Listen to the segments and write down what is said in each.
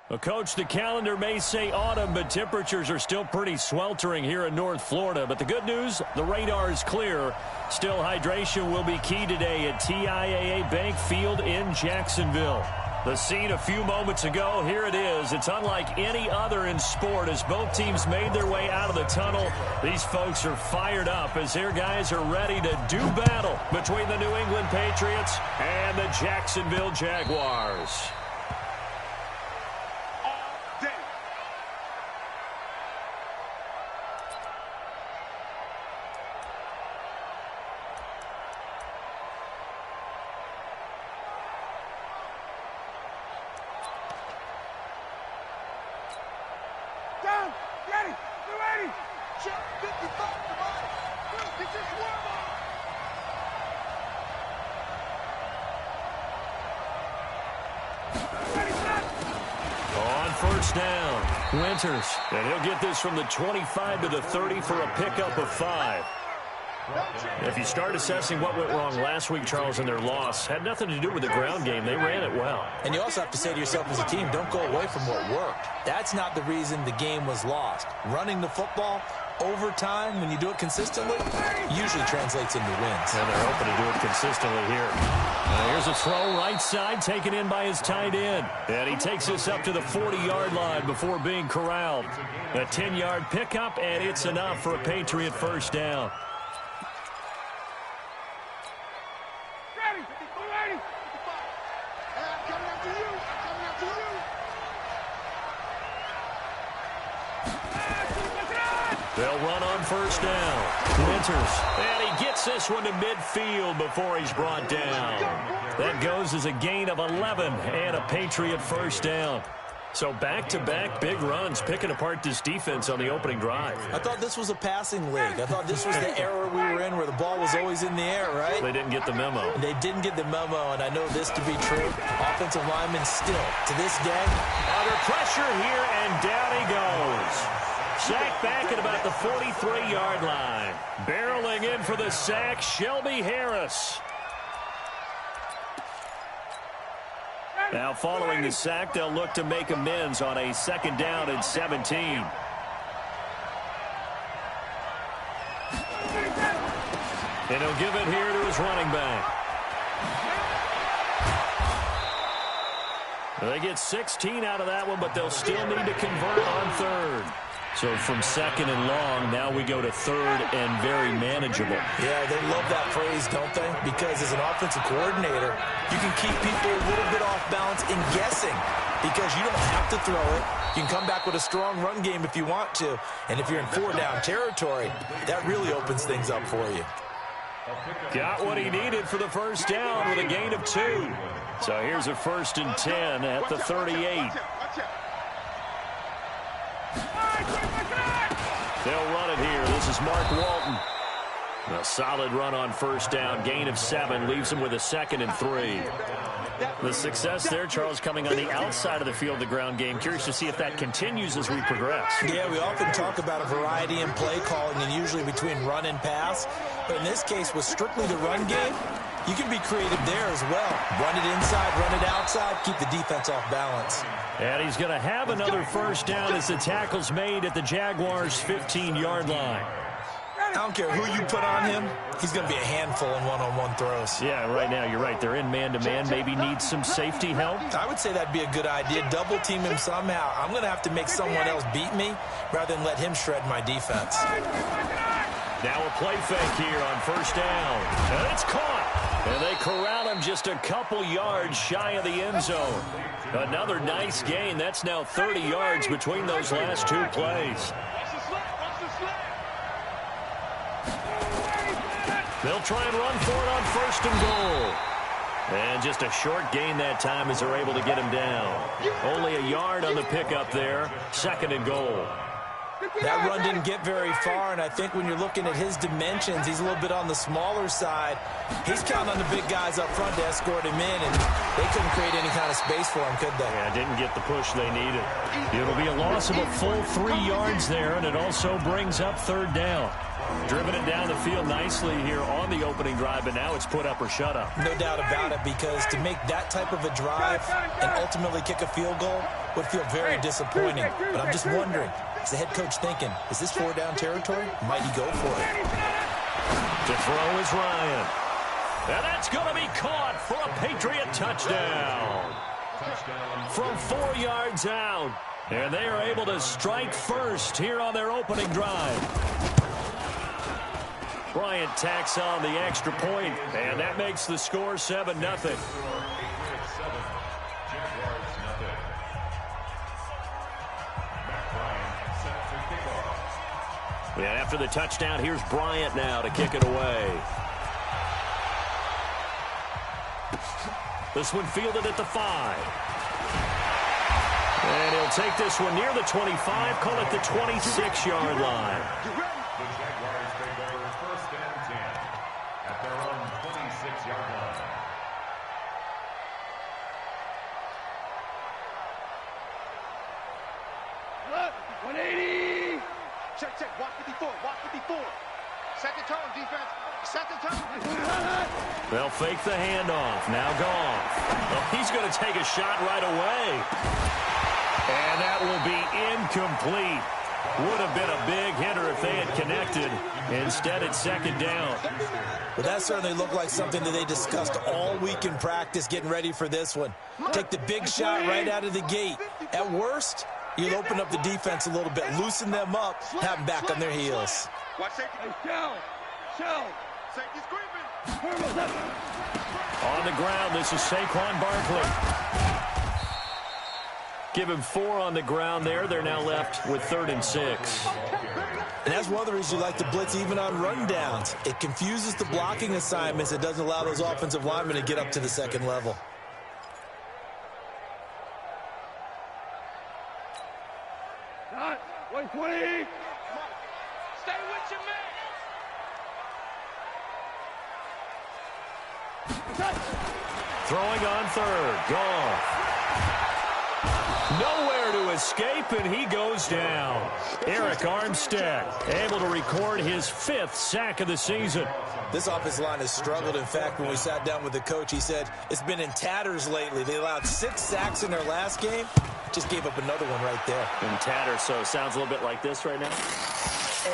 Well, Coach, the calendar may say autumn, but temperatures are still pretty sweltering here in North Florida. But the good news, the radar is clear. Still, hydration will be key today at TIAA Bank Field in Jacksonville. The scene a few moments ago, here it is. It's unlike any other in sport as both teams made their way out of the tunnel. These folks are fired up as their guys are ready to do battle between the New England Patriots and the Jacksonville Jaguars. First down, Winters, and he'll get this from the 25 to the 30 for a pickup of 5. If you start assessing what went wrong last week, Charles, in their loss, had nothing to do with the ground game. They ran it well. And you also have to say to yourself as a team, don't go away from what worked. That's not the reason the game was lost. Running the football over time, when you do it consistently, usually translates into wins. And they're hoping to do it consistently here. Here's a throw right side, taken in by his tight end. And he takes this up to the 40-yard line before being corralled. A 10-yard pickup, and it's enough for a Patriot first down. They'll run on first down. Winters, and he gets this one to midfield before he's brought down. That goes as a gain of 11 and a Patriot first down. So back-to-back big runs, picking apart this defense on the opening drive. I thought this was a passing league. I thought this was the era we were in where the ball was always in the air, right? They didn't get the memo. They didn't get the memo, and I know this to be true. Offensive linemen still, to this day, under pressure here, and down he goes. Sack back at about the 43-yard line. Barreling in for the sack, Shelby Harris. Now following the sack, they'll look to make amends on a second down and 17. And he'll give it here to his running back. They get 16 out of that one, but they'll still need to convert on third. So from second and long, now we go to third and very manageable. Yeah, they love that phrase, don't they? Because as an offensive coordinator, you can keep people a little bit off balance in guessing because you don't have to throw it. You can come back with a strong run game if you want to. And if you're in four-down territory, that really opens things up for you. Got what he needed for the first down with a gain of 2. So here's a 1st and 10 at the 38. They'll run it here. This is Mark Walton. A solid run on first down. Gain of 7 leaves him with a 2nd and 3. The success there, Charles, coming on the outside of the field, the ground game. Curious to see if that continues as we progress. Yeah, we often talk about a variety in play calling and usually between run and pass. But in this case, with strictly the run game, you can be creative there as well. Run it inside, run it outside, keep the defense off balance. And he's going to have another first down as the tackle's made at the Jaguars' 15-yard line. I don't care who you put on him, he's going to be a handful in one-on-one throws. Yeah, right now, you're right. They're in man-to-man, maybe needs some safety help. I would say that'd be a good idea. Double-team him somehow. I'm going to have to make someone else beat me rather than let him shred my defense. Now a play fake here on first down. And it's caught. And they corral him just a couple yards shy of the end zone. Another nice gain. That's now 30 yards between those last 2 plays. They'll try and run for it on 1st and goal. And just a short gain that time as they're able to get him down. Only a yard on the pickup there. 2nd and goal. That run didn't get very far, and I think when you're looking at his dimensions, he's a little bit on the smaller side. He's counting on the big guys up front to escort him in, and they couldn't create any kind of space for him, could they? Yeah, didn't get the push they needed. It'll be a loss of a full 3 yards there, and it also brings up 3rd down. Driven it down the field nicely here on the opening drive, but now it's put up or shut up. No doubt about it, because to make that type of a drive and ultimately kick a field goal would feel very disappointing. But I'm just wondering, is the head coach thinking, is this 4-down territory? Might he go for it? To throw is Ryan. And that's going to be caught for a Patriot touchdown. From 4 yards out. And they are able to strike first here on their opening drive. Bryant tacks on the extra point, and that makes the score 7-0. And after the touchdown, here's Bryant now to kick it away. This one fielded at the 5. And he'll take this one near the 25, call it the 26-yard line. The Jaguars take over 1st and 10 at their own 26-yard line. Look, 180. Check. Walk 54. Second turn, defense. Second turn. They'll fake the handoff. Now Goff. Well, he's going to take a shot right away. And that will be incomplete. Would have been a big hitter if they had connected. Instead, it's 2nd down. Well, that certainly looked like something that they discussed all week in practice, getting ready for this one. Take the big shot right out of the gate. At worst, you'll open up the defense a little bit, loosen them up, have them back on their heels. Watch safety. Shell. Safety's creeping. On the ground, this is Saquon Barkley. Give him 4 on the ground there. They're now left with 3rd and 6. And that's one of the reasons you like to blitz even on rundowns. It confuses the blocking assignments. It doesn't allow those offensive linemen to get up to the 2nd level. Not 120. Stay with your man. Throwing on 3rd. Goff. Nowhere to escape, and he goes down. Eric Armstead able to record his 5th sack of the season. This offensive line has struggled. In fact, when we sat down with the coach, he said it's been in tatters lately. They allowed 6 sacks in their last game. Just gave up another one right there. In tatters, so it sounds a little bit like this right now.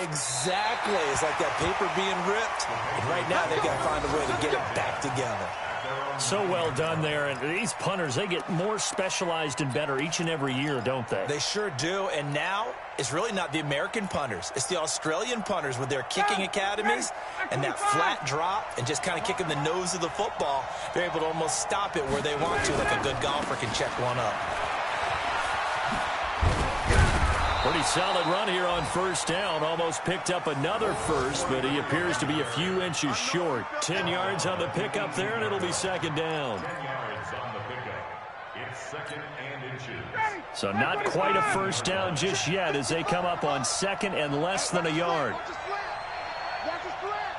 Exactly. It's like that paper being ripped. And right now, they've got to find a way to get it back together. So well done there. And these punters, they get more specialized and better each and every year, don't they? They sure do. And now, it's really not the American punters. It's the Australian punters with their kicking academies and that flat drop and just kind of kicking the nose of the football. They're able to almost stop it where they want to, like a good golfer can check one up. Pretty solid run here on 1st down. Almost picked up another first, but he appears to be a few inches short. 10 yards on the pickup there, and it'll be 2nd down. 10 yards on the pickup. It's 2nd and inches. So not quite a 1st down just yet as they come up on 2nd and less than a yard. Watch his slant.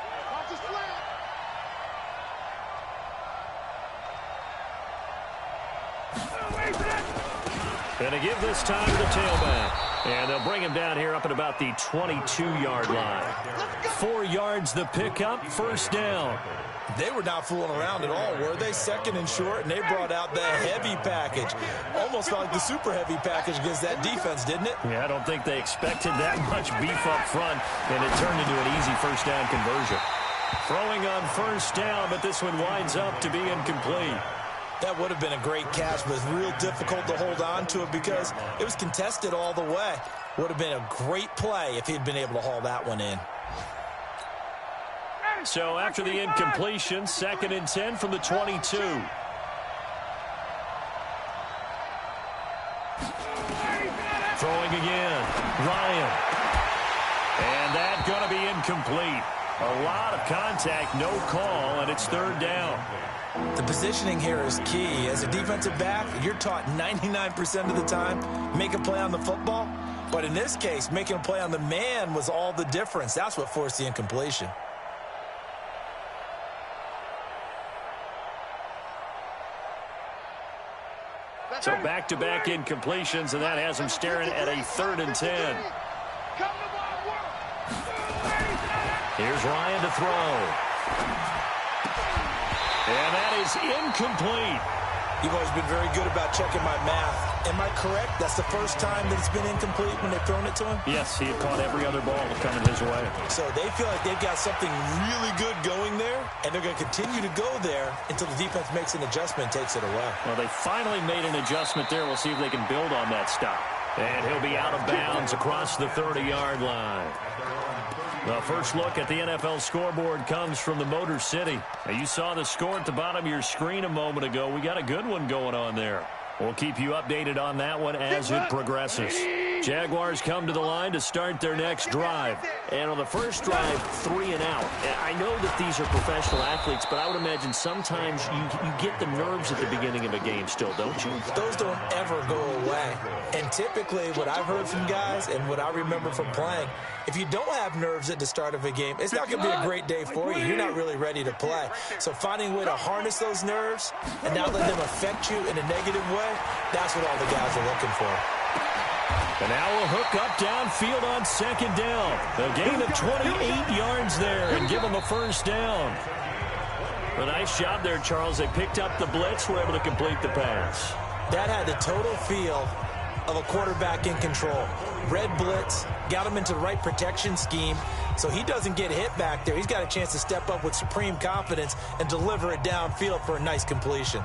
Gonna give this time to the tailback. And they'll bring him down here up at about the 22-yard line. 4 yards the pickup, 1st down. They were not fooling around at all, were they? 2nd and short, and they brought out the heavy package. Almost felt like the super heavy package against that defense, didn't it? Yeah, I don't think they expected that much beef up front, and it turned into an easy 1st down conversion. Throwing on 1st down, but this one winds up to be incomplete. That would have been a great catch, but it's real difficult to hold on to it because it was contested all the way. Would have been a great play if he'd been able to haul that one in. So after the incompletion, 2nd and 10 from the 22. Throwing again. Ryan. And that's going to be incomplete. A lot of contact, no call, and it's 3rd down. The positioning here is key. As a defensive back, you're taught 99% of the time, make a play on the football. But in this case, making a play on the man was all the difference. That's what forced the incompletion. So back-to-back incompletions, and that has them staring at a 3rd and 10. Here's Ryan to throw. And that is incomplete. You've always been very good about checking my math. Am I correct? That's the first time that it's been incomplete when they've thrown it to him? Yes, he had caught every other ball coming his way. So they feel like they've got something really good going there, and they're going to continue to go there until the defense makes an adjustment and takes it away. Well, they finally made an adjustment there. We'll see if they can build on that stop. And he'll be out of bounds across the 30-yard line. The first look at the NFL scoreboard comes from the Motor City. Now, you saw the score at the bottom of your screen a moment ago. We got a good one going on there. We'll keep you updated on that one as it progresses. Jaguars come to the line to start their next drive. And on the first drive, 3 and out. I know that these are professional athletes, but I would imagine sometimes you get the nerves at the beginning of a game still, don't you? Those don't ever go away. And typically what I've heard from guys and what I remember from playing, if you don't have nerves at the start of a game, it's not going to be a great day for you. You're not really ready to play. So finding a way to harness those nerves and not let them affect you in a negative way, that's what all the guys are looking for. And now we'll hook up downfield on second down. A gain of 28 yards there and give them a first down. A nice job there, Charles. They picked up the blitz, were able to complete the pass. That had the total feel of a quarterback in control. Red blitz, got him into the right protection scheme, so he doesn't get hit back there. He's got a chance to step up with supreme confidence and deliver it downfield for a nice completion.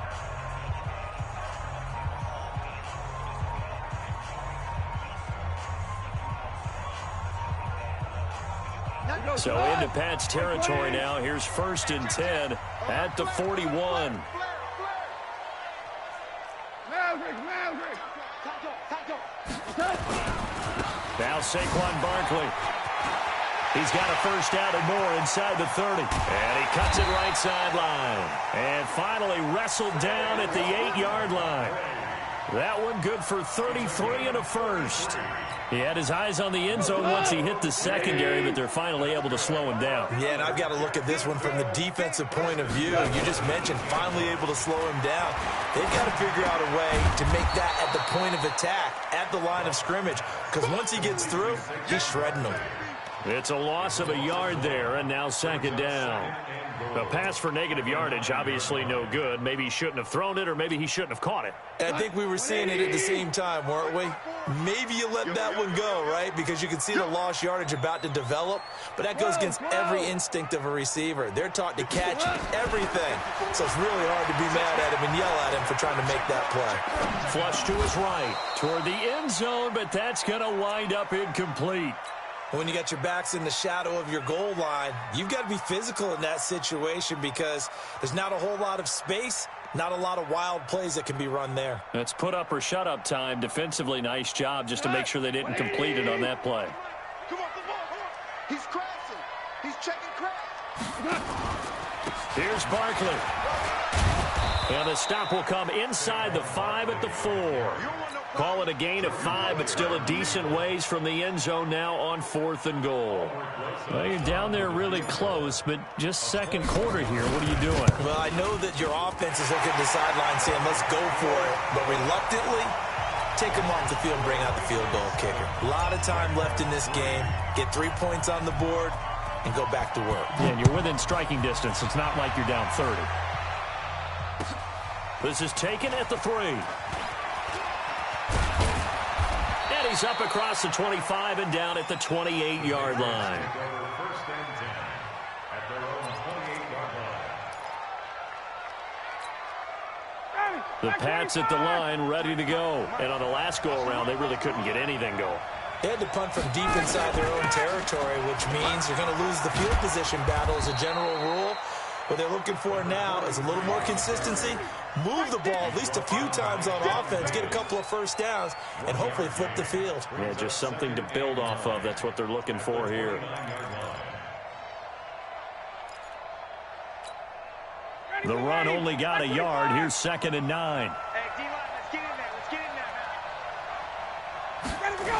So into Pat's territory now. Here's 1st and 10 at the 41. Now Saquon Barkley. He's got a first down and more inside the 30. And he cuts it right sideline. And finally wrestled down at the 8-yard line. That one good for 33 and a first. He had his eyes on the end zone once he hit the secondary, but they're finally able to slow him down. Yeah, and I've got to look at this one from the defensive point of view. You just mentioned finally able to slow him down. They've got to figure out a way to make that at the point of attack, at the line of scrimmage, because once he gets through, he's shredding them. It's a loss of a yard there, and now second down. A pass for negative yardage, obviously no good. Maybe he shouldn't have thrown it, or maybe he shouldn't have caught it. I think we were seeing it at the same time, weren't we? Maybe you let that one go, right? Because you can see the lost yardage about to develop, but that goes against every instinct of a receiver. They're taught to catch everything, so it's really hard to be mad at him and yell at him for trying to make that play. Flush to his right, toward the end zone, but that's going to wind up incomplete. When you got your backs in the shadow of your goal line, you've got to be physical in that situation because there's not a whole lot of space, not a lot of wild plays that can be run there. That's put up or shut up time. Defensively, nice job just to make sure they didn't complete it on that play. Come on. He's crashing. He's checking crash. Here's Barkley. And the stop will come inside the 5 at the 4. Call it a gain of 5, but still a decent ways from the end zone now on 4th and goal. Well, you're down there really close, but just second quarter here. What are you doing? Well, I know that your offense is looking at the sideline saying, let's go for it. But reluctantly, take them off the field and bring out the field goal kicker. A lot of time left in this game. Get 3 points on the board and go back to work. Yeah, and you're within striking distance. It's not like you're down 30. This is taken at the 3. And he's up across the 25 and down at the 28-yard line. First and 10 at their own 28-yard line. The Pats at the line, ready to go. And on the last go-around, they really couldn't get anything going. They had to punt from deep inside their own territory, which means you're going to lose the field position battle as a general rule. What they're looking for now is a little more consistency, move the ball at least a few times on offense, get a couple of first downs, and hopefully flip the field. Yeah, just something to build off of. That's what they're looking for here. The run only got a yard. Here's 2nd and 9. Hey, D-line, let's get in there. Let's get in there now. Ready to go.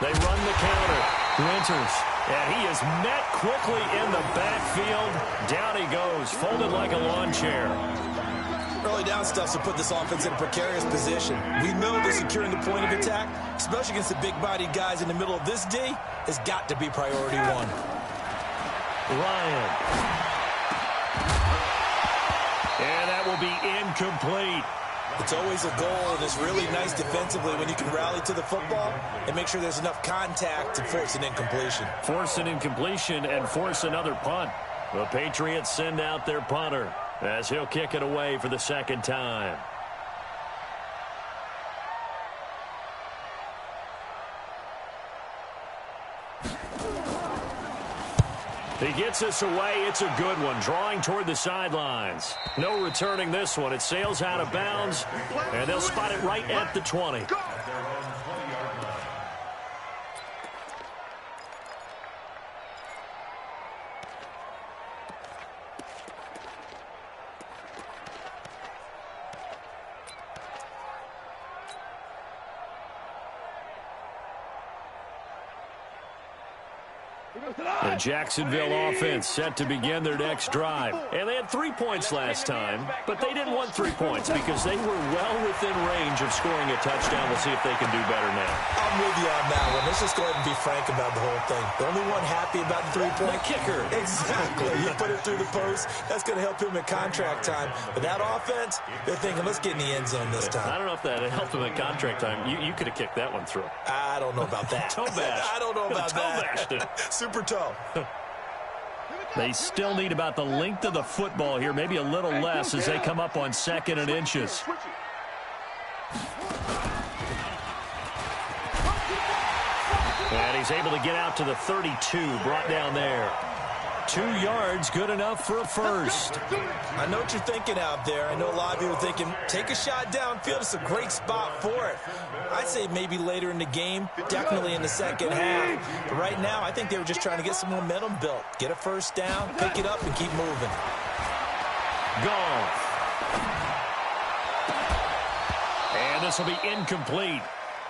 They run the counter. Winters. And he is met quickly in the backfield. Down he goes, folded like a lawn chair. Early down stuff to put this offense in a precarious position. We know that securing the point of attack, especially against the big-bodied guys in the middle of this D, has got to be priority 1. Ryan. And that will be incomplete. It's always a goal, and it's really nice defensively when you can rally to the football and make sure there's enough contact to force an incompletion. Force an incompletion and force another punt. The Patriots send out their punter as he'll kick it away for the second time. He gets this away. It's a good one, drawing toward the sidelines. No returning this one. It sails out of bounds, and they'll spot it right at the 20. The Jacksonville offense set to begin their next drive. And they had 3 points last time, but they didn't want 3 points because they were well within range of scoring a touchdown. We'll see if they can do better now. I'm with you on that one. Let's just go ahead and be frank about the whole thing. The only one happy about the 3-point kicker. Exactly. You put it through the post. That's going to help him at contract time. But that offense, they're thinking, let's get in the end zone this time. I don't know if that helped him at contract time. You could have kicked that one through. I don't know about that. Toe bash. I don't know about that. Bashed it. Super toe. They still need about the length of the football here, maybe a little less as they come up on 2nd and inches. And he's able to get out to the 32, brought down there. 2 yards, good enough for a first. I know what you're thinking out there. I know a lot of you are thinking, take a shot downfield. It's a great spot for it. I'd say maybe later in the game, definitely in the second half. But right now, I think they were just trying to get some momentum built. Get a first down, pick it up, and keep moving. Gone. And this will be incomplete.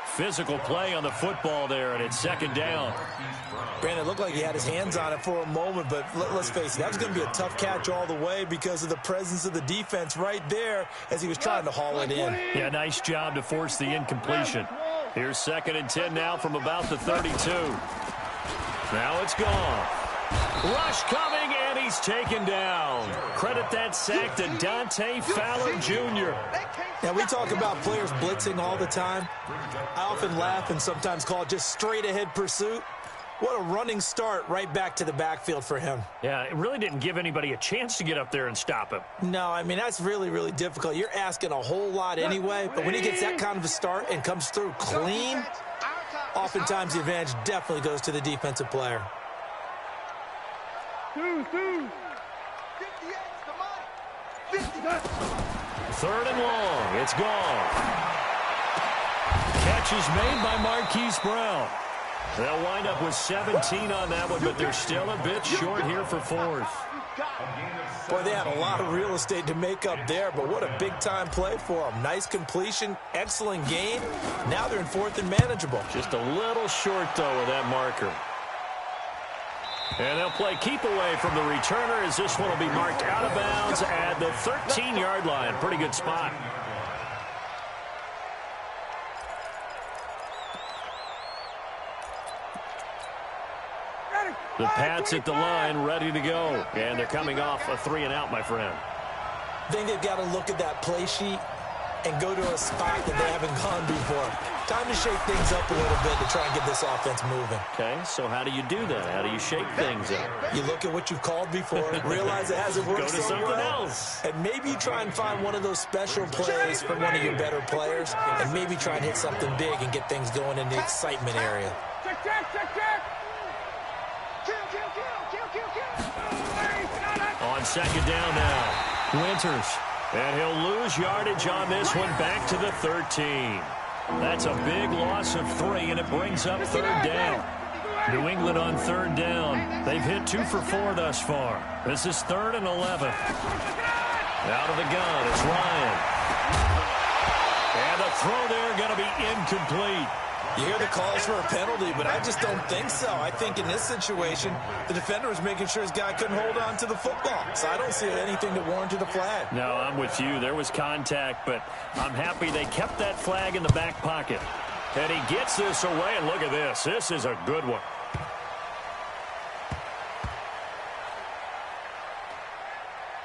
Physical play on the football there, and it's 2nd down. Brandon, it looked like he had his hands on it for a moment, but let's face it, that was going to be a tough catch all the way because of the presence of the defense right there as he was trying to haul it in. Yeah, nice job to force the incompletion. Here's 2nd and 10 now from about the 32. Now it's gone. Rush coming, and he's taken down. Credit that sack to Dante Fowler Jr. Now, we talk about players blitzing all the time. I often laugh and sometimes call it just straight-ahead pursuit. What a running start right back to the backfield for him. Yeah, it really didn't give anybody a chance to get up there and stop him. No, I mean, that's really, really difficult. You're asking a whole lot anyway, but when he gets that kind of a start and comes through clean, oftentimes the advantage definitely goes to the defensive player. 3rd and long. It's gone. Catch is made by Marquise Brown. They'll wind up with 17 on that one, but they're still a bit short here for 4th. Boy, they had a lot of real estate to make up there, but what a big-time play for them. Nice completion, excellent gain. Now they're in 4th and manageable. Just a little short, though, of that marker. And they'll play keep away from the returner as this one will be marked out of bounds at the 13-yard line. Pretty good spot. The Pats at the line, ready to go. And they're coming off a 3-and-out, my friend. I think they've got to look at that play sheet and go to a spot that they haven't gone before. Time to shake things up a little bit to try and get this offense moving. Okay, so how do you do that? How do you shake things up? You look at what you've called before, realize it hasn't worked Go to so something well, else. and maybe you try and find one of those special plays from one of your better players, and maybe try and hit something big and get things going in the excitement area. On 2nd down now, Winters. And he'll lose yardage on this one back to the 13. That's a big loss of 3, and it brings up 3rd down. New England on 3rd down. They've hit 2 for 4 thus far. This is 3rd and 11. Out of the gun, it's Ryan. And the throw there going to be incomplete. You hear the calls for a penalty, but I just don't think so. I think in this situation, the defender was making sure his guy couldn't hold on to the football. So I don't see anything that warranted a flag. No, I'm with you. There was contact, but I'm happy they kept that flag in the back pocket. And he gets this away, and look at this. This is a good one.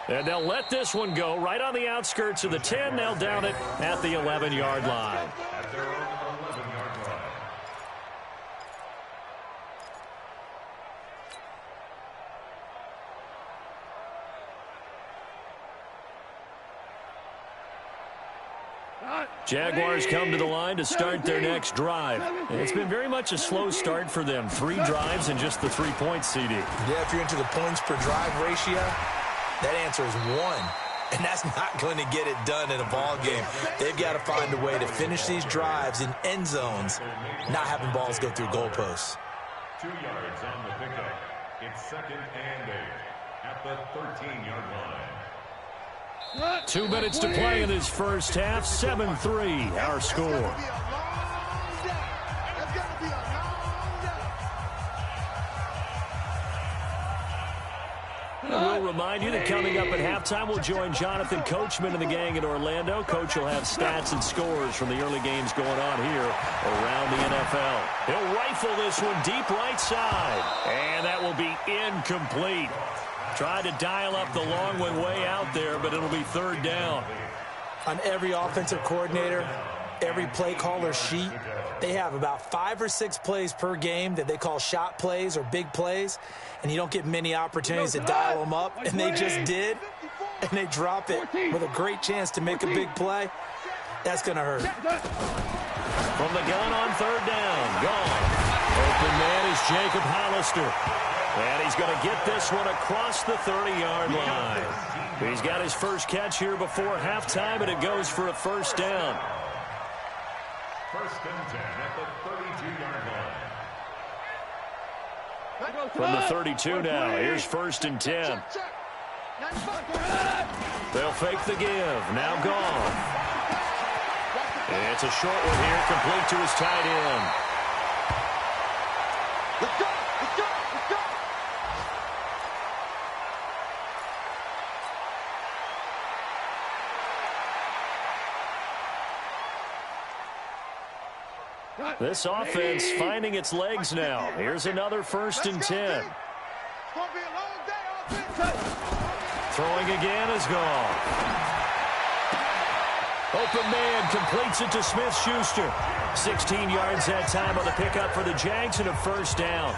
And they'll let this one go right on the outskirts of the 10. They'll down it at the 11-yard line. At their own 11-yard line. Jaguars come to the line to start their next drive. And it's been very much a slow start for them. 3 drives and just the 3 points, CD. Yeah, if you're into the points per drive ratio, that answer is 1. And that's not going to get it done in a ball game. They've got to find a way to finish these drives in end zones, not having balls go through goalposts. 2 yards on the pickup. It's 2nd and 8 at the 13-yard line. 2 minutes to play in this first half. 7-3, our score. We'll remind you that coming up at halftime, we'll join Jonathan Coachman and the gang in Orlando. Coach will have stats and scores from the early games going on here around the NFL. He'll rifle this one deep right side, and that will be incomplete. Tried to dial up the long one way out there, but it'll be 3rd down. On every offensive coordinator, every play caller sheet, they have about 5 or 6 plays per game that they call shot plays or big plays, and you don't get many opportunities to dial them up, and they just did, and they drop it with a great chance to make a big play. That's going to hurt. From the gun on 3rd down, gone. Open man is Jacob Hollister. And he's going to get this one across the 30-yard line. He's got his first catch here before halftime, and it goes for a 1st down. 1st and 10 at the 32-yard line. From the 32 now, here's 1st and 10. They'll fake the give. Now gone. It's a short one here, complete to his tight end. Let's go! Let's go! Let's go! This offense finding its legs now. Here's another 1st and 10. Throwing again is gone. Open man completes it to Smith-Schuster. 16 yards that time on the pickup for the Jags and a 1st down.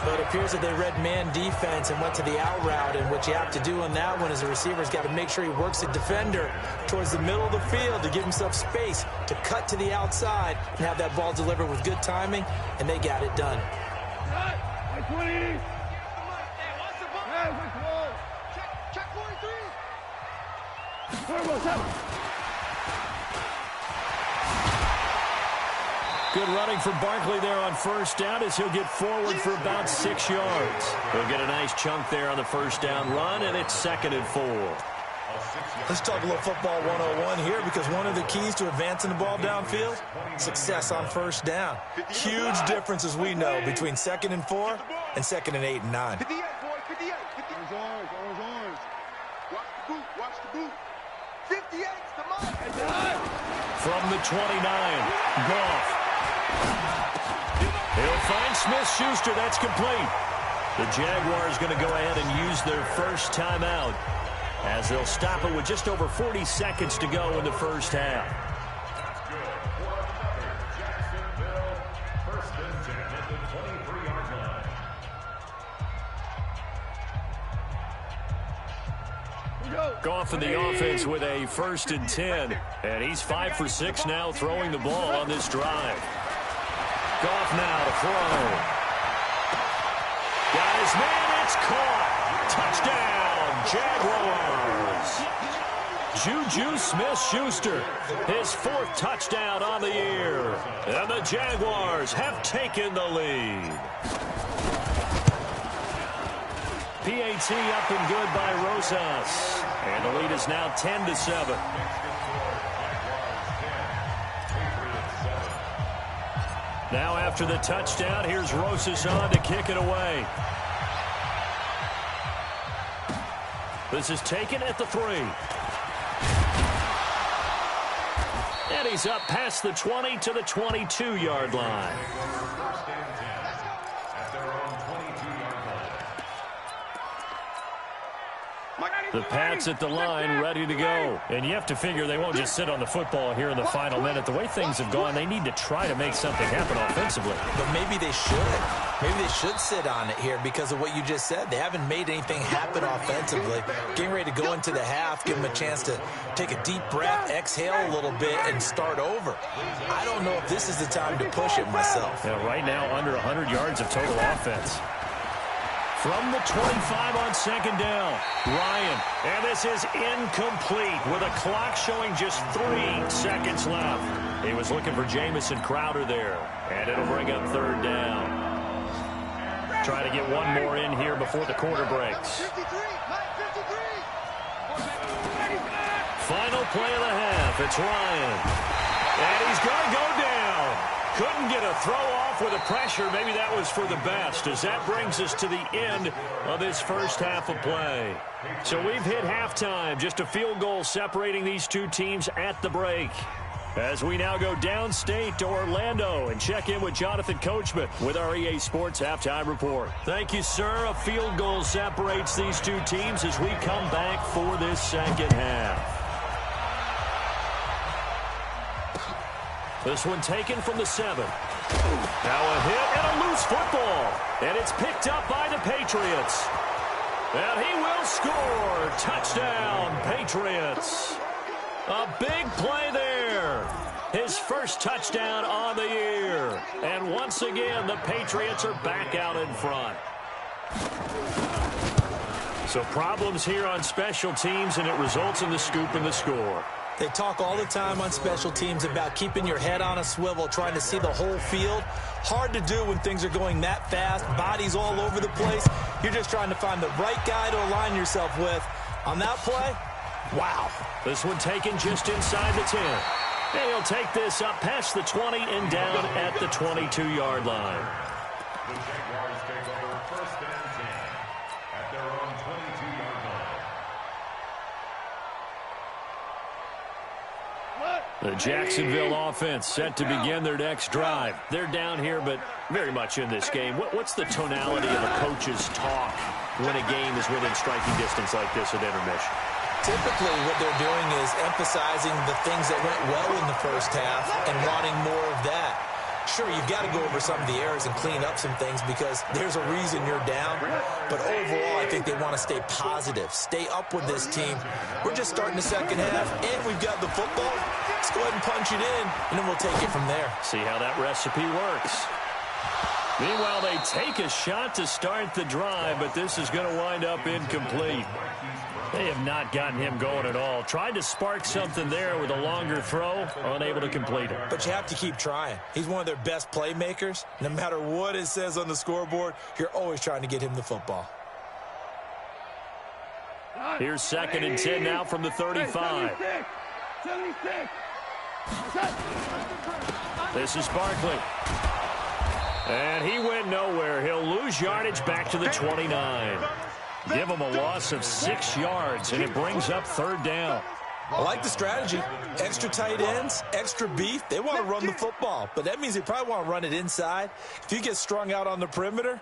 But it appears that they read man defense and went to the out route, and what you have to do on that one is the receiver's got to make sure he works the defender towards the middle of the field to give himself space to cut to the outside and have that ball delivered with good timing, and they got it done. Good running for Barkley there on 1st down as he'll get forward for about 6 yards. He'll get a nice chunk there on the 1st down run, and it's 2nd and 4. Let's talk a little football 101 here, because one of the keys to advancing the ball downfield, success on 1st down. Huge difference, as we know, between 2nd and 4 and 2nd and 8 and 9. 58, boy, 58. Orange. Watch the boot, watch the boot. 58's the mark. From the 29, Goff. He'll find Smith-Schuster. That's complete. The Jaguars going to go ahead and use their first timeout as they'll stop it with just over 40 seconds to go in the first half. That's good. For another Jacksonville 1st and 10 at the 23-yard line. Goff in the offense with a 1st and 10. And he's 5 for 6 now throwing the ball on this drive. Goff now to throw. Got his man, it's caught. Touchdown, Jaguars. Juju Smith-Schuster, his 4th touchdown on the year. And the Jaguars have taken the lead. PAT up and good by Rosas. And the lead is now 10-7. Now after the touchdown, here's Rosas on to kick it away. This is taken at the 3. And he's up past the 20 to the 22-yard line. First and 10 at their own 22-yard line. The Pats at the line, ready to go. And you have to figure they won't just sit on the football here in the final minute. The way things have gone, they need to try to make something happen offensively. But maybe they should. Maybe they should sit on it here because of what you just said. They haven't made anything happen offensively. Getting ready to go into the half, give them a chance to take a deep breath, exhale a little bit, and start over. I don't know if this is the time to push it myself. Yeah, right now, under 100 yards of total offense. From the 25 on second down, Ryan. And this is incomplete with a clock showing just 3 seconds left. He was looking for Jamison Crowder there. And it'll bring up third down. Trying to get one more in here before the quarter breaks. Final play of the half. It's Ryan. And he's going to go down. Couldn't get a throw off with the pressure. Maybe that was for the best, as that brings us to the end of this first half of play. So we've hit halftime. Just a field goal separating these two teams at the break. As we now go downstate to Orlando and check in with Jonathan Coachman with our EA Sports Halftime Report. Thank you, sir. A field goal separates these two teams as we come back for this second half. This one taken from the 7. Now a hit and a loose football. And it's picked up by the Patriots. And he will score. Touchdown, Patriots. A big play there. His first touchdown on the year. And once again, the Patriots are back out in front. So problems here on special teams, and it results in the scoop and the score. They talk all the time on special teams about keeping your head on a swivel, trying to see the whole field. Hard to do when things are going that fast, bodies all over the place. You're just trying to find the right guy to align yourself with. On that play, wow. This one taken just inside the 10. And he'll take this up past the 20 and down at the 22-yard line. The Jaguars take over first and 10 at their own 22-yard line. The Jacksonville offense set to begin their next drive. They're down here, but very much in this game. What's the tonality of a coach's talk when a game is within striking distance like this at intermission? Typically, what they're doing is emphasizing the things that went well in the first half and wanting more of that. Sure, you've got to go over some of the errors and clean up some things because there's a reason you're down. But overall, I think they want to stay positive, stay up with this team. We're just starting the second half, and we've got the football. Let's go ahead and punch it in, and then we'll take it from there. See how that recipe works. Meanwhile, they take a shot to start the drive, but this is going to wind up incomplete. They have not gotten him going at all. Tried to spark something there with a longer throw, unable to complete it. But you have to keep trying. He's one of their best playmakers. No matter what it says on the scoreboard, you're always trying to get him the football. Here's second and 10 now from the 35. 76. This is Barkley. And he went nowhere. He'll lose yardage back to the 29. Give him a loss of 6 yards, and it brings up third down. I like the strategy. Extra tight ends, extra beef. They want to run the football, but that means they probably want to run it inside. If you get strung out on the perimeter,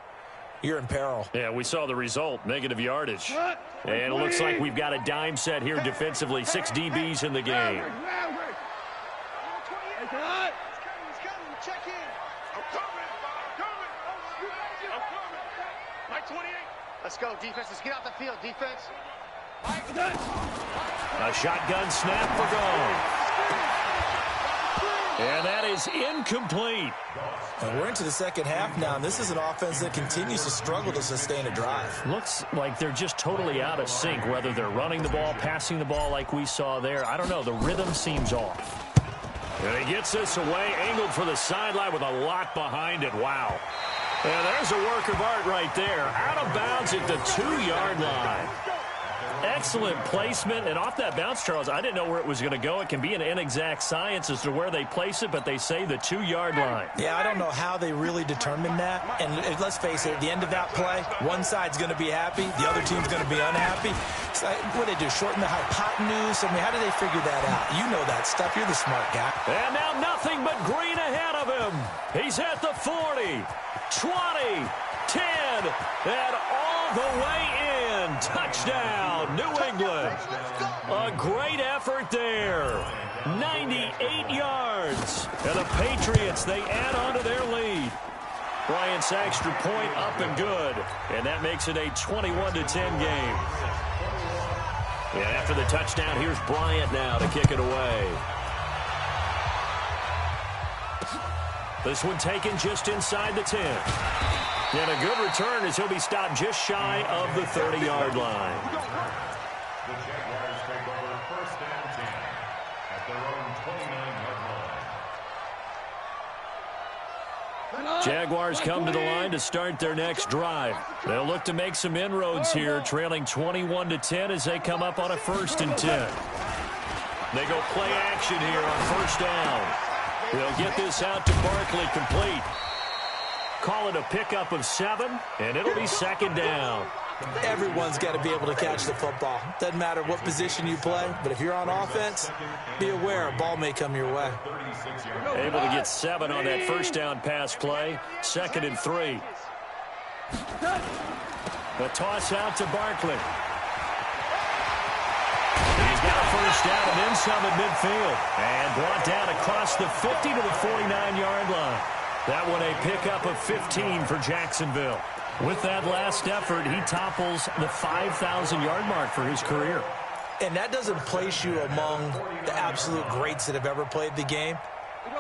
you're in peril. Yeah, we saw the result, negative yardage. And it looks like we've got a dime set here defensively. 6 DBs in the game. Check in. I'm coming. My 28. Let's go, defense. Let's get out the field, defense. A shotgun snap for goal. And that is incomplete. And we're into the second half now, and this is an offense that continues to struggle to sustain a drive. Looks like they're just totally out of sync, whether they're running the ball, passing the ball like we saw there. I don't know. The rhythm seems off. And he gets this away, angled for the sideline with a lot behind it. Wow. And there's a work of art right there. Out of bounds at the 2-yard line. Excellent placement. And off that bounce, Charles, I didn't know where it was going to go. It can be an inexact science as to where they place it, but they say the 2-yard line. Yeah, I don't know how they really determined that. And let's face it, at the end of that play, one side's going to be happy, the other team's going to be unhappy. So what do they do, shorten the hypotenuse? I mean, how do they figure that out? You know that stuff. You're the smart guy. And now nothing but green ahead of him. He's at the 40, 20, 10, and all the way in. Touchdown, New England. A great effort there. 98 yards. And the Patriots, they add on to their lead. Bryant's extra point up and good. And that makes it a 21-10 game. And after the touchdown, here's Bryant now to kick it away. This one taken just inside the 10. And a good return as he'll be stopped just shy of the 30-yard line. The Jaguars take over first and 10 at their own 29-yard line. Jaguars come to the line to start their next drive. They'll look to make some inroads here, trailing 21-10 as they come up on a 1st and 10. They go play action here on first down. They'll get this out to Barkley complete. Call it a pickup of 7, and it'll be 2nd down. Everyone's got to be able to catch the football. Doesn't matter what position you play, but if you're on offense, be aware a ball may come your way. Able to get 7 on that first down pass play. 2nd and 3. The toss out to Barkley. He's got a first down and then some at midfield. And brought down across the 50 to the 49-yard line. That one a pickup of 15 for Jacksonville. With that last effort, he topples the 5,000-yard mark for his career. And that doesn't place you among the absolute greats that have ever played the game,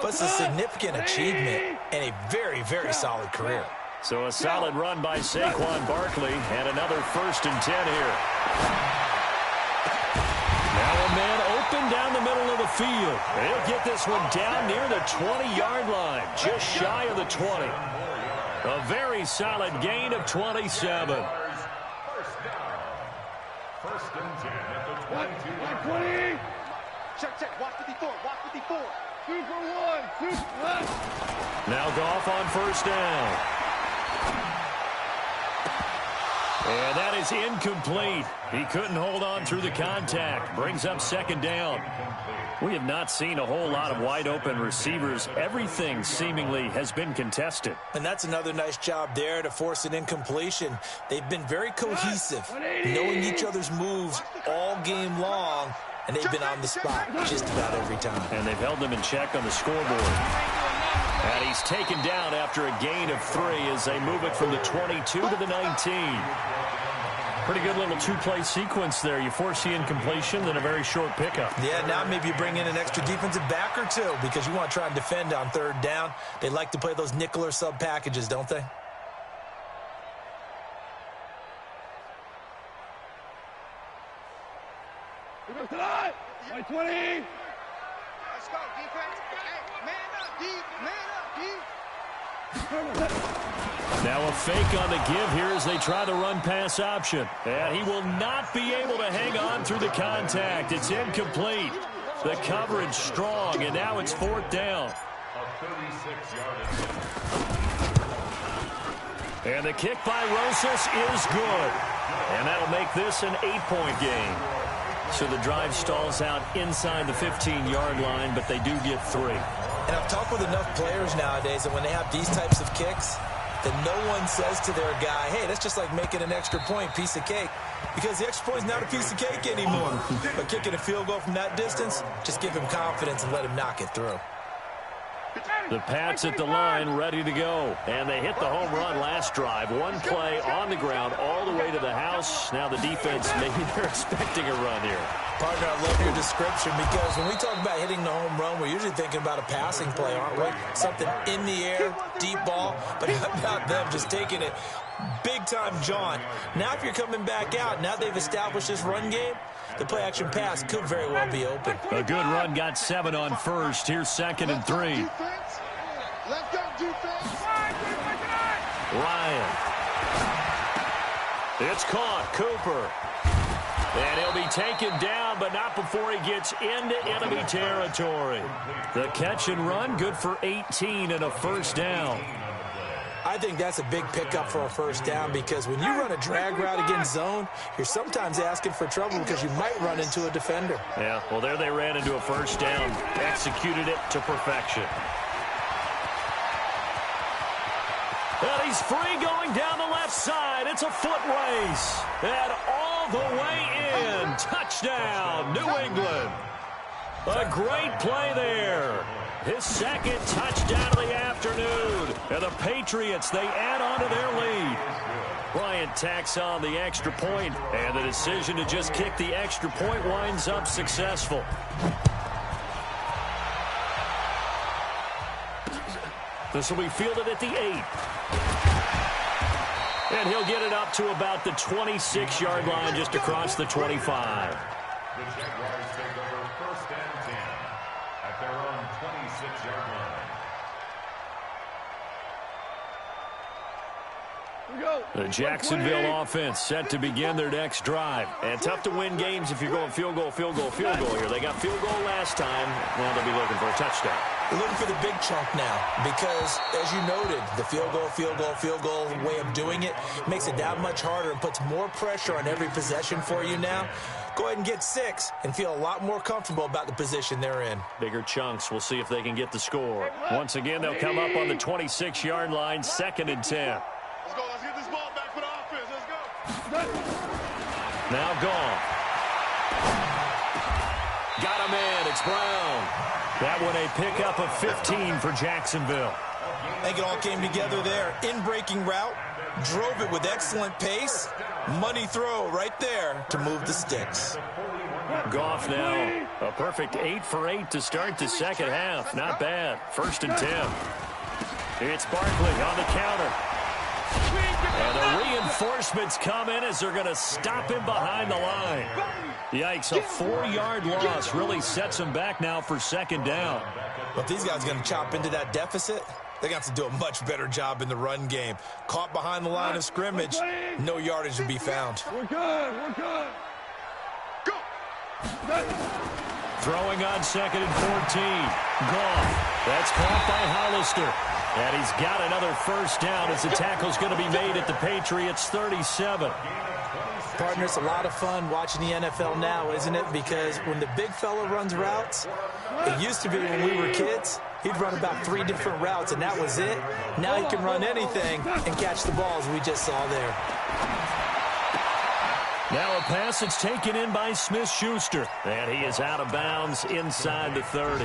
but it's a significant achievement and a very, very solid career. So a solid run by Saquon Barkley and another 1st and 10 here. Now a man open down the middle of the field. He'll get this one down near the 20-yard line, just shy of the 20. A very solid gain of 27. First down. 1st and 10 at the 22-yard line. Check. Watch 54. Watch 54. 2 for 1. 2 for 1. Now Goff on first down. And that is incomplete. He couldn't hold on through the contact. Brings up 2nd down. We have not seen a whole lot of wide-open receivers. Everything seemingly has been contested. And that's another nice job there to force an incompletion. They've been very cohesive, knowing each other's moves all game long, and they've been on the spot just about every time. And they've held them in check on the scoreboard. And he's taken down after a gain of 3 as they move it from the 22 to the 19. Pretty good little 2-play sequence there. You force the incompletion, then a very short pickup. Yeah, now maybe you bring in an extra defensive back or 2 because you want to try and defend on 3rd down. They like to play those nickel or sub packages, don't they? Here goes tonight. 20. Let's go, defense. Hey, man up, D. Man up, D. Now a fake on the give here as they try the run-pass option. And he will not be able to hang on through the contact. It's incomplete. The coverage strong, and now it's 4th down. And the kick by Rosas is good. And that'll make this an 8-point game. So the drive stalls out inside the 15-yard line, but they do get 3. And I've talked with enough players nowadays that when they have these types of kicks, that no one says to their guy, hey, that's just like making an extra point, piece of cake. Because the extra point is not a piece of cake anymore. But kicking a field goal from that distance, just give him confidence and let him knock it through. The Pats at the line, ready to go. And they hit the home run last drive. 1 play on the ground all the way to the house. Now the defense, maybe they're expecting a run here. Partner, I love your description because when we talk about hitting the home run, we're usually thinking about a passing play, aren't we? Something in the air, deep ball. But how about them just taking it big-time jaunt? Now if you're coming back out, now they've established this run game, the play-action pass could very well be open. A good run got 7 on first. Here's 2nd and 3. Let's go, defense. Ryan. It's caught. Cooper. And he'll be taken down, but not before he gets into enemy territory. The catch and run, good for 18 and a 1st down. I think that's a big pickup for a 1st down because when you run a drag route against zone, you're sometimes asking for trouble because you might run into a defender. Yeah, well, there they ran into a 1st down, executed it to perfection. And he's free going down the left side. It's a foot race. And all the way in. Touchdown, New England. A great play there. His second touchdown of the afternoon. And the Patriots, they add on to their lead. Bryant tacks on the extra point, and the decision to just kick the extra point winds up successful. This will be fielded at the 8. And he'll get it up to about the 26-yard line, just across the 25. The Jaguars take over 1st and 10 at their own 26-yard line. The Jacksonville offense set to begin their next drive. And tough to win games if you're going field goal here. They got field goal last time. Now they'll be looking for a touchdown. They're looking for the big chunk now because, as you noted, the field goal way of doing it makes it that much harder and puts more pressure on every possession for you now. Go ahead and get 6 and feel a lot more comfortable about the position they're in. Bigger chunks. We'll see if they can get the score. Once again, they'll come up on the 26-yard line, 2nd and 10. Let's go. Let's get this ball back for the offense. Let's go. Now gone. Got him in. It's Brown. That one a pickup of 15 for Jacksonville. I think it all came together there. In-breaking route, drove it with excellent pace. Money throw right there to move the sticks. Goff now, a perfect 8 for 8 to start the second half. Not bad. 1st and 10. It's Barkley on the counter. And the reinforcements come in as they're going to him behind the line. Yikes, a 4-yard loss really sets them back now for 2nd down. But if these guys are going to chop into that deficit, they're going to have to do a much better job in the run game. Caught behind the line of scrimmage, no yardage to be found. We're good. Go. Throwing on 2nd and 14. Goff. That's caught by Hollister. And he's got another 1st down as the tackle's going to be made at the Patriots 37. Partner, it's a lot of fun watching the NFL now, isn't it? Because when the big fella runs routes, it used to be when we were kids, he'd run about 3 different routes, and that was it. Now he can run anything and catch the balls we just saw there. Now a pass that's taken in by Smith-Schuster. And he is out of bounds inside the 30.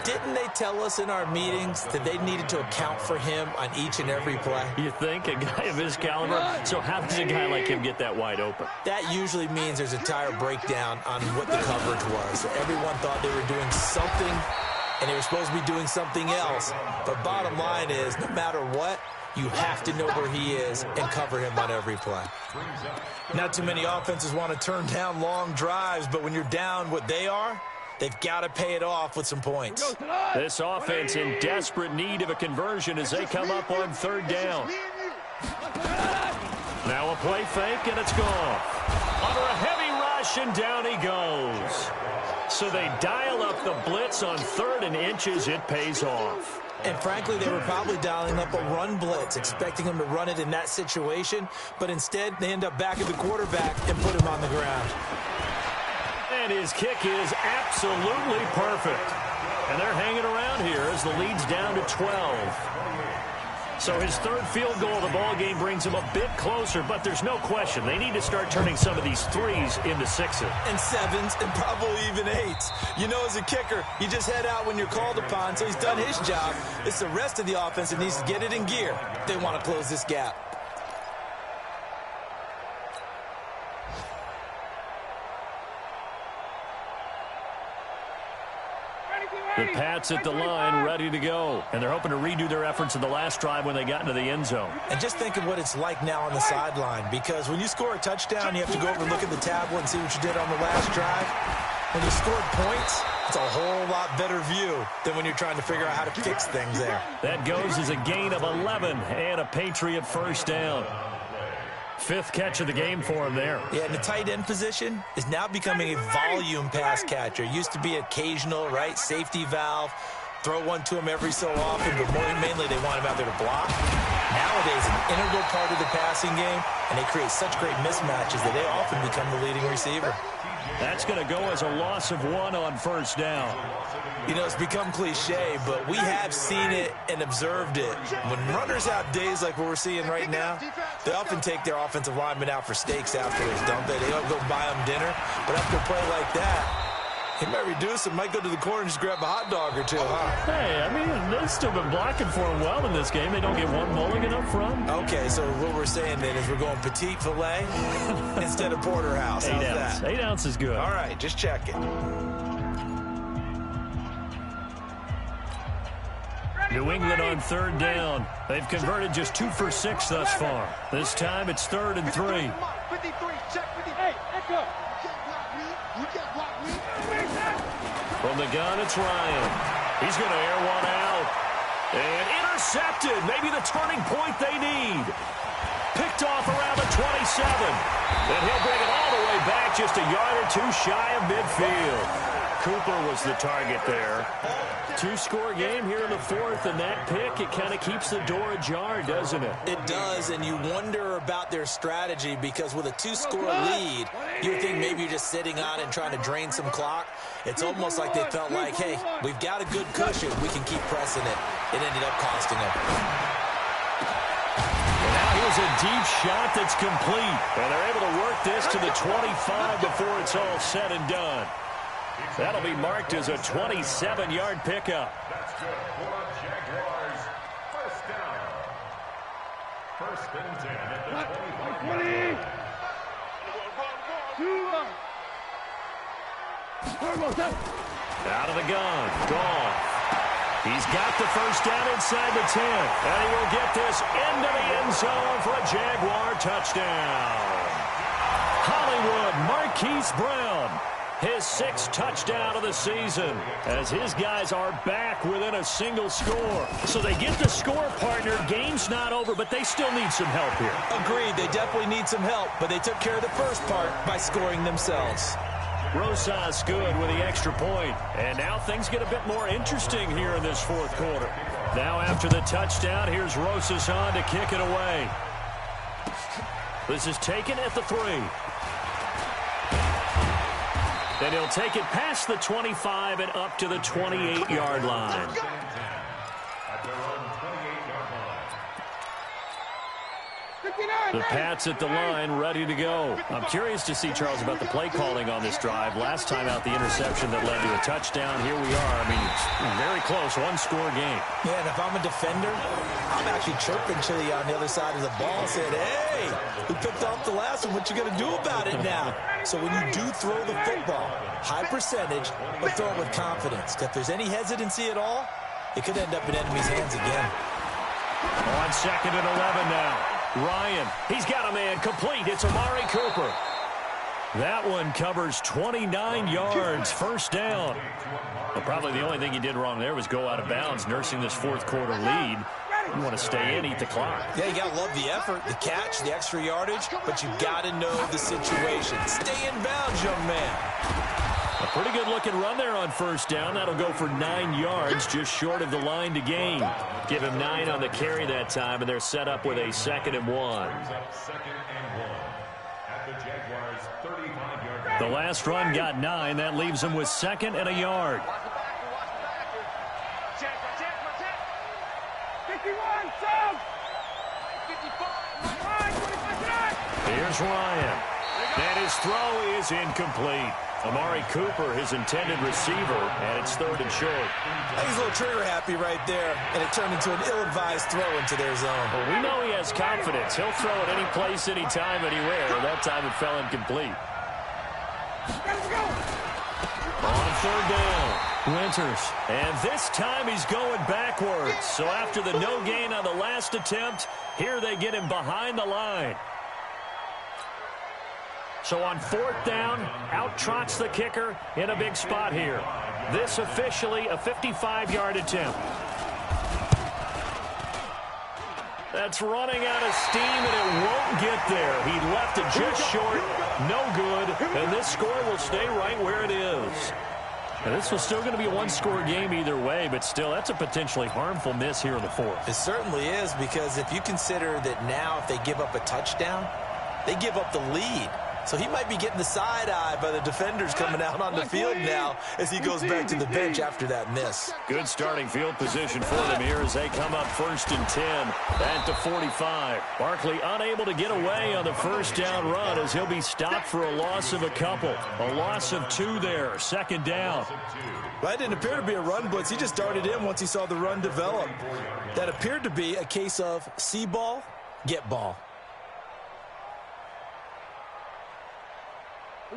Didn't they tell us in our meetings that they needed to account for him on each and every play? You think? A guy of his caliber? So how does a guy like him get that wide open? That usually means there's a tire breakdown on what the coverage was. Everyone thought they were doing something, and they were supposed to be doing something else. But bottom line is, no matter what, you have to know where he is and cover him on every play. Not too many offenses want to turn down long drives, but when you're down what they are, they've got to pay it off with some points. This offense in desperate need of a conversion as they come up on 3rd down. Now a play fake, and it's gone. Under a heavy rush, and down he goes. So they dial up the blitz on 3rd and inches. It pays off. And frankly, they were probably dialing up a run blitz, expecting him to run it in that situation. But instead, they end up back at the quarterback and put him on the ground. And his kick is absolutely perfect. And they're hanging around here as the lead's down to 12. So his 3rd field goal of the ball game brings him a bit closer, but there's no question they need to start turning some of these 3s into 6s. And 7s and probably even 8s. You know, as a kicker, you just head out when you're called upon, so he's done his job. It's the rest of the offense that needs to get it in gear. They want to close this gap. The Pats at the line, ready to go. And they're hoping to redo their efforts in the last drive when they got into the end zone. And just think of what it's like now on the sideline, because when you score a touchdown, you have to go over and look at the tablet and see what you did on the last drive. When you scored points, it's a whole lot better view than when you're trying to figure out how to fix things there. That goes as a gain of 11 and a Patriot 1st down. 5th catch of the game for him there. Yeah, and the tight end position is now becoming a volume pass catcher. Used to be occasional, right, safety valve, throw one to him every so often, but mainly they want him out there to block. Nowadays, an integral part of the passing game, and they create such great mismatches that they often become the leading receiver. That's going to go as a loss of 1 on first down. You know, it's become cliche, but we have seen it and observed it. When runners have days like what we're seeing right now, they often take their offensive linemen out for steaks afterwards, don't they? They don't go buy them dinner. But after a play like that, he might reduce it, might go to the corner and just grab a hot dog or two, huh? Hey, I mean, they've still been blocking for him well in this game. They don't get one mulligan up front. Okay, so what we're saying then is we're going petite filet instead of porterhouse. How's 8 ounce. that? 8 ounce is good. All right, just checking. New England on third down. They've converted just 2 for 6 thus far. This time it's 3rd and 3. 53, check 50. Hey, echo. You can't block me. From the gun, it's Ryan. He's going to air one out. And intercepted. Maybe the turning point they need. Picked off around the 27. And he'll bring it all the way back just a yard or 2 shy of midfield. Cooper was the target there. 2-score game here in the 4th, and that pick, it kind of keeps the door ajar, doesn't it? It does, and you wonder about their strategy because with a 2-score lead, you would think maybe you're just sitting on it and trying to drain some clock. It's almost like they felt like, hey, we've got a good cushion. We can keep pressing it. It ended up costing them. And now here's a deep shot that's complete. And they're able to work this to the 25 before it's all said and done. That'll be marked as a 27-yard pickup. That's good for Jaguars. First down. 1st and 10 at the 25. Out of the gun. Goff. He's got the first down inside the 10. And he will get this into the end zone for a Jaguar touchdown. Hollywood Marquise Brown. His 6th touchdown of the season as his guys are back within a single score. So they get the score partner. Game's not over, but they still need some help here. Agreed. They definitely need some help, but they took care of the first part by scoring themselves. Rosas good with the extra point. And now things get a bit more interesting here in this 4th quarter. Now after the touchdown, here's Rosas on to kick it away. This is taken at the 3. Then he'll take it past the 25 and up to the 28-yard line. The Pats at the line, ready to go. I'm curious to see, Charles, about the play calling on this drive. Last time out, the interception that led to a touchdown. Here we are. I mean, it's very close, 1-score game. Yeah, and if I'm a defender, I'm actually chirping to you on the other side of the ball, saying, hey, we picked off the last one. What you going to do about it now? So when you do throw the football, high percentage, but throw it with confidence. If there's any hesitancy at all, it could end up in enemy's hands again. On 2nd and 11 now. Ryan, he's got a man complete. It's Amari Cooper. That one covers 29 yards, first down. Well, probably the only thing he did wrong there was go out of bounds, nursing this 4th quarter lead. You want to stay in, eat the clock. Yeah, you got to love the effort, the catch, the extra yardage, but you got to know the situation. Stay in bounds, young man. A pretty good-looking run there on first down. That'll go for 9 yards, just short of the line to gain. Give him 9 on the carry that time, and they're set up with a 2nd and 1. The last run got 9. That leaves him with 2nd and a yard. 51, Here's Ryan. And his throw is incomplete. Amari Cooper, his intended receiver, and it's 3rd and short. I think he's a little trigger happy right there, and it turned into an ill-advised throw into their zone. Well, we know he has confidence. He'll throw it any place, anytime, anywhere. That time it fell incomplete. On 3rd down, Winters. And this time he's going backwards. So after the no gain on the last attempt, here they get him behind the line. So on 4th down, out trots the kicker in a big spot here. This officially a 55-yard attempt. That's running out of steam, and it won't get there. He left it just short, no good, and this score will stay right where it is. And this was still going to be a 1-score game either way, but still, that's a potentially harmful miss here in the 4th. It certainly is, because if you consider that now if they give up a touchdown, they give up the lead. So he might be getting the side eye by the defenders coming out on the field now as he goes back to the bench after that miss. Good starting field position for them here as they come up 1st and 10 at the 45. Barkley unable to get away on the first down run as he'll be stopped for a loss of a couple. A loss of 2 there. 2nd down. Well, that didn't appear to be a run blitz. He just darted in once he saw the run develop. That appeared to be a case of see ball, get ball.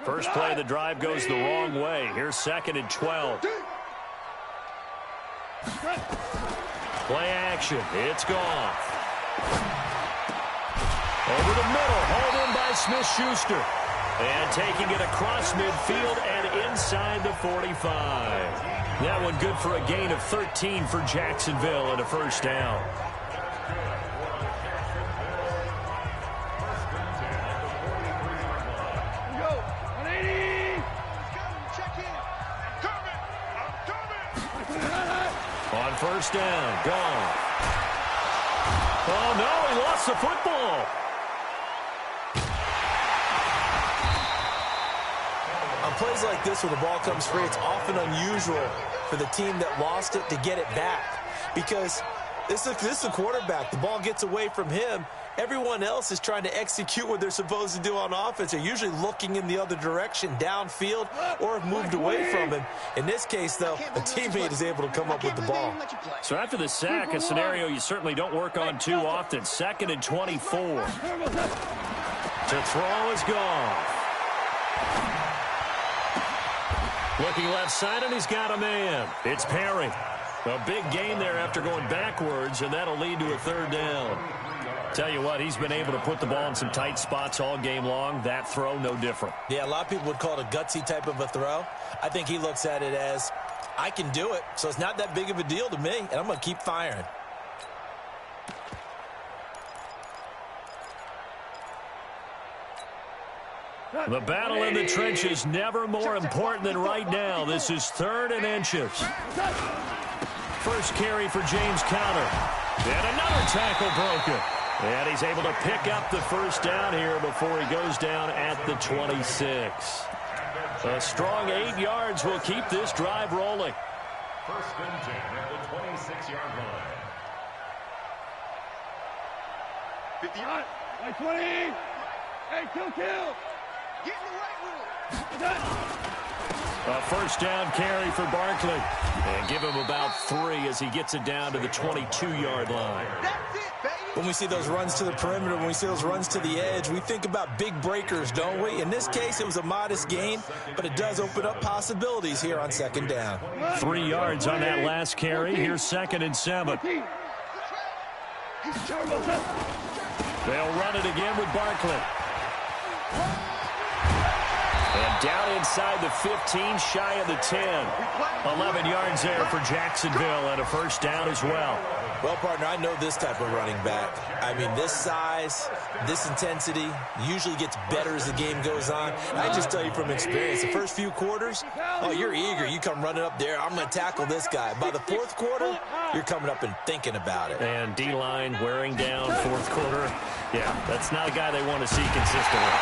First play of the drive goes the wrong way. Here's 2nd and 12. Play action. It's gone. Over the middle. Hauled in by Smith-Schuster. And taking it across midfield and inside the 45. That one good for a gain of 13 for Jacksonville and a first down. On first down, gone. Oh, no, he lost the football. On plays like this where the ball comes free, it's often unusual for the team that lost it to get it back. Because this is a quarterback. The ball gets away from him. Everyone else is trying to execute what they're supposed to do on offense. They're usually looking in the other direction, downfield, or have moved away from him. In this case, though, a teammate is able to come up with the ball. So after the sack, a scenario you certainly don't work on too often. 2nd and 24. To throw is gone. Looking left side, and he's got a man. It's Perry. A big gain there after going backwards, and that'll lead to a 3rd down. Tell you what, he's been able to put the ball in some tight spots all game long. That throw, no different. Yeah, a lot of people would call it a gutsy type of a throw. I think he looks at it as, I can do it, so it's not that big of a deal to me, and I'm going to keep firing. The battle in the trenches never more important than right now. This is 3rd and inches. First carry for James Conner. And another tackle broken. And he's able to pick up the first down here before he goes down at the 26. A strong 8 yards will keep this drive rolling. 1st and 10 at the 26-yard line. 50 yards. 20. Hey, kill. Get in the right room. A first down carry for Barkley. And give him about 3 as he gets it down to the 22-yard line. That's it, baby. When we see those runs to the perimeter, when we see those runs to the edge, we think about big breakers, don't we? In this case, it was a modest gain, but it does open up possibilities here on 2nd down. 3 yards on that last carry. Here's 2nd and 7. They'll run it again with Barkley. And down inside the 15, shy of the 10. 11 yards there for Jacksonville and a first down as well. Well, partner, I know this type of running back. I mean, this size, this intensity usually gets better as the game goes on. And I just tell you from experience, the first few quarters, oh, you're eager. You come running up there, I'm going to tackle this guy. By the 4th quarter, you're coming up and thinking about it. And D-line wearing down 4th quarter. Yeah, that's not a guy they want to see consistently.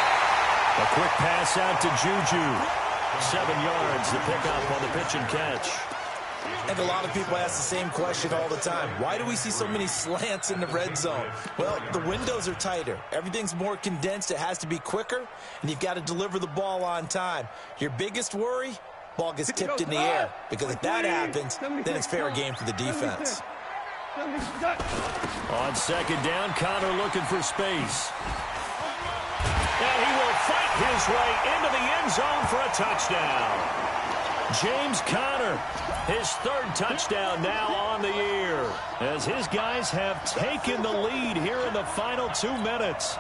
A quick pass out to Juju. 7 yards, the pickup on the pitch and catch. And a lot of people ask the same question all the time. Why do we see so many slants in the red zone? Well, the windows are tighter. Everything's more condensed. It has to be quicker, and you've got to deliver the ball on time. Your biggest worry, ball gets tipped in the air. Because if that happens, then it's fair game for the defense. On 2nd down, Conner looking for space. And he will fight his way into the end zone for a touchdown. James Conner, his 3rd touchdown now on the year, as his guys have taken the lead here in the final 2 minutes.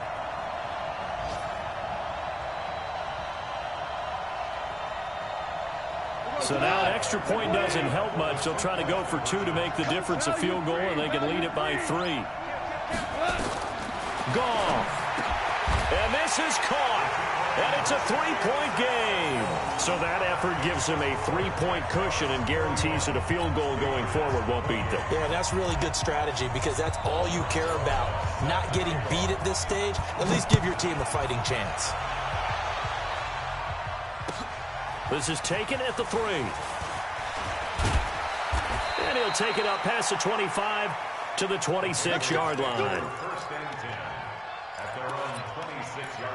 So now an extra point doesn't help much. They'll try to go for 2 to make the difference a field goal, and they can lead it by 3. Goff. And this is caught. And it's a 3-point game. So that effort gives him a 3-point cushion and guarantees that a field goal going forward won't beat them. Yeah, that's really good strategy because that's all you care about. Not getting beat at this stage. At least give your team a fighting chance. This is taken at the 3. And he'll take it up past the 25 to the 26-yard line. First and 10 at their own 26-yard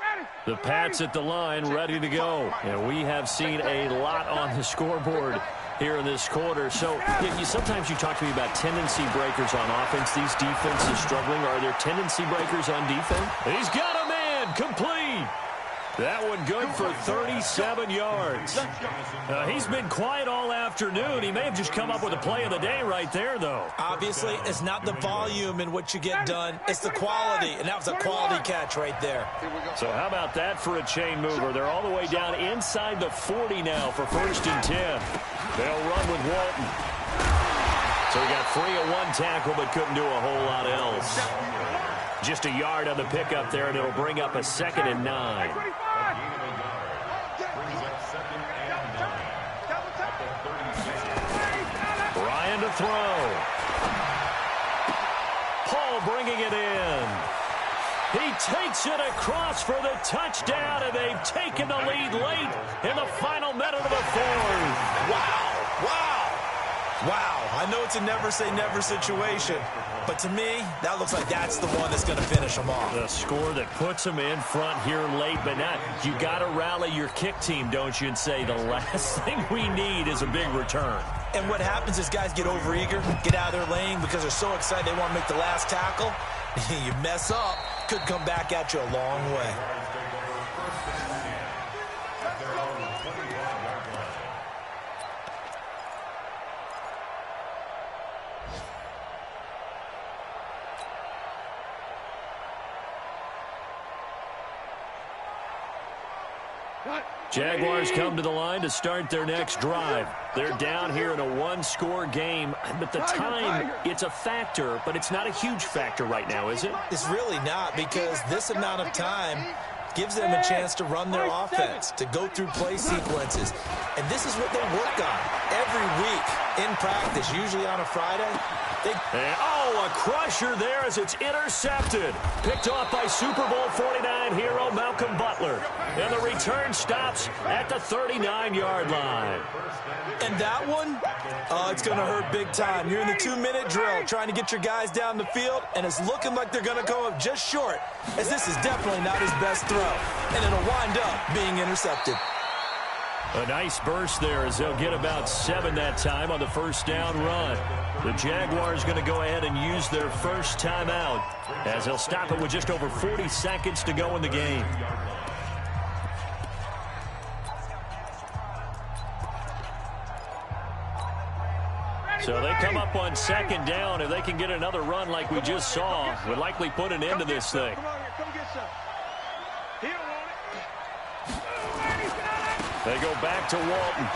line. The Pats at the line, ready to go. And we have seen a lot on the scoreboard here in this quarter. So sometimes you talk to me about tendency breakers on offense. These defenses struggling. Are there tendency breakers on defense? He's got a man complete. That one good for 37 yards. He's been quiet all afternoon. He may have just come up with a play of the day right there, though. Obviously, it's not the volume in what you get done. It's the quality, and that was a quality catch right there. So how about that for a chain mover? They're all the way down inside the 40 now for 1st and 10. They'll run with Walton. So he got free of one tackle but couldn't do a whole lot else. Just a yard on the pickup there, and it'll bring up a 2nd and 9. Ryan to throw. Paul bringing it in. He takes it across for the touchdown, and they've taken the lead late in the final minute of the 4th. Wow, wow, wow. I know it's a never-say-never situation, but to me, that looks like that's the one that's going to finish them off. The score that puts them in front here late, but now you got to rally your kick team, don't you, and say the last thing we need is a big return. And what happens is guys get overeager, get out of their lane because they're so excited they want to make the last tackle. You mess up, could come back at you a long way. Jaguars come to the line to start their next drive. They're down here in a one-score game, but the time, it's a factor, but it's not a huge factor right now, is it? It's really not, because this amount of time gives them a chance to run their offense, to go through play sequences. And this is what they work on every week in practice, usually on a Friday. A crusher there as it's intercepted. Picked off by Super Bowl 49 hero Malcolm Butler. And the return stops at the 39-yard line. And that one, it's going to hurt big time. You're in the 2-minute drill trying to get your guys down the field, and it's looking like they're going to go up just short, as this is definitely not his best throw. And it'll wind up being intercepted. A nice burst there as they'll get about 7 that time on the first down run. The Jaguars going to go ahead and use their first timeout as they'll stop it with just over 40 seconds to go in the game. So they come up on 2nd down. If they can get another run like we just saw, would likely put an end to this thing. They go back to Walton.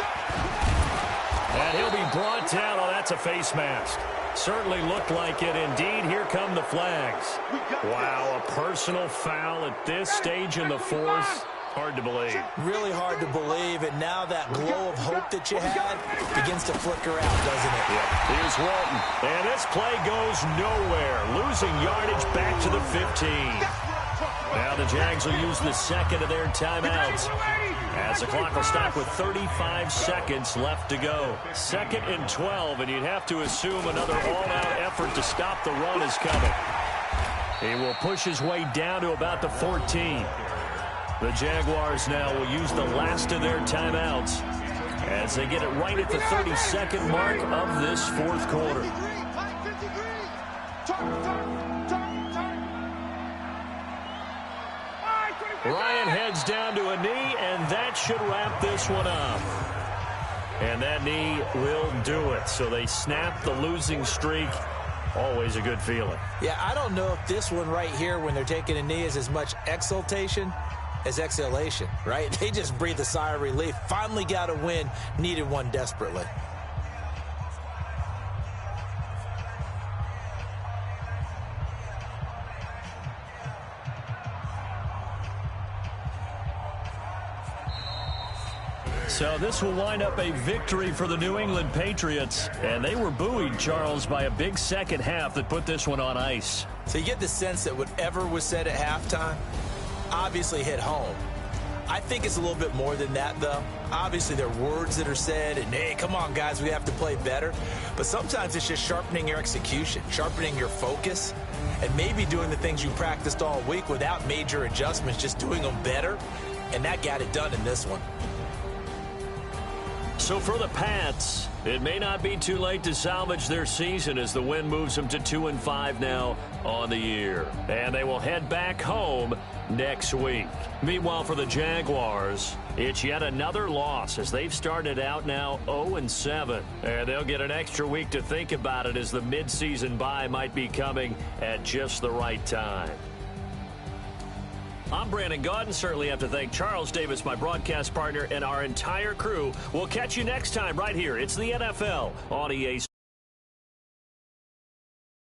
And he'll be brought down. Oh, that's a face mask. Certainly looked like it. Indeed, here come the flags. Wow, a personal foul at this stage in the 4th. Hard to believe. Really hard to believe, and now that glow of hope that you had begins to flicker out, doesn't it? Yeah. Here's Walton. And this play goes nowhere. Losing yardage back to the 15. Now the Jags will use the 2nd of their timeouts, as the clock will stop with 35 seconds left to go. 2nd and 12, and you'd have to assume another all-out effort to stop the run is coming. He will push his way down to about the 14. The Jaguars now will use the last of their timeouts as they get it right at the 32nd mark of this 4th quarter. Ryan heads down to a knee, and that should wrap this one up. And that knee will do it. So they snap the losing streak. Always a good feeling. Yeah, I don't know if this one right here, when they're taking a knee, is as much exultation as exhalation, right? They just breathe a sigh of relief. Finally got a win, needed one desperately. So this will wind up a victory for the New England Patriots. And they were buoyed, Charles, by a big second half that put this one on ice. So you get the sense that whatever was said at halftime, obviously hit home. I think it's a little bit more than that, though. Obviously, there are words that are said, and, hey, come on, guys, we have to play better. But sometimes it's just sharpening your execution, sharpening your focus, and maybe doing the things you practiced all week without major adjustments, just doing them better. And that got it done in this one. So for the Pats, it may not be too late to salvage their season as the win moves them to 2-5 now on the year. And they will head back home next week. Meanwhile, for the Jaguars, it's yet another loss as they've started out now 0-7. And they'll get an extra week to think about it as the midseason bye might be coming at just the right time. I'm Brandon Gaudin. Certainly have to thank Charles Davis, my broadcast partner, and our entire crew. We'll catch you next time right here. It's the NFL on EA.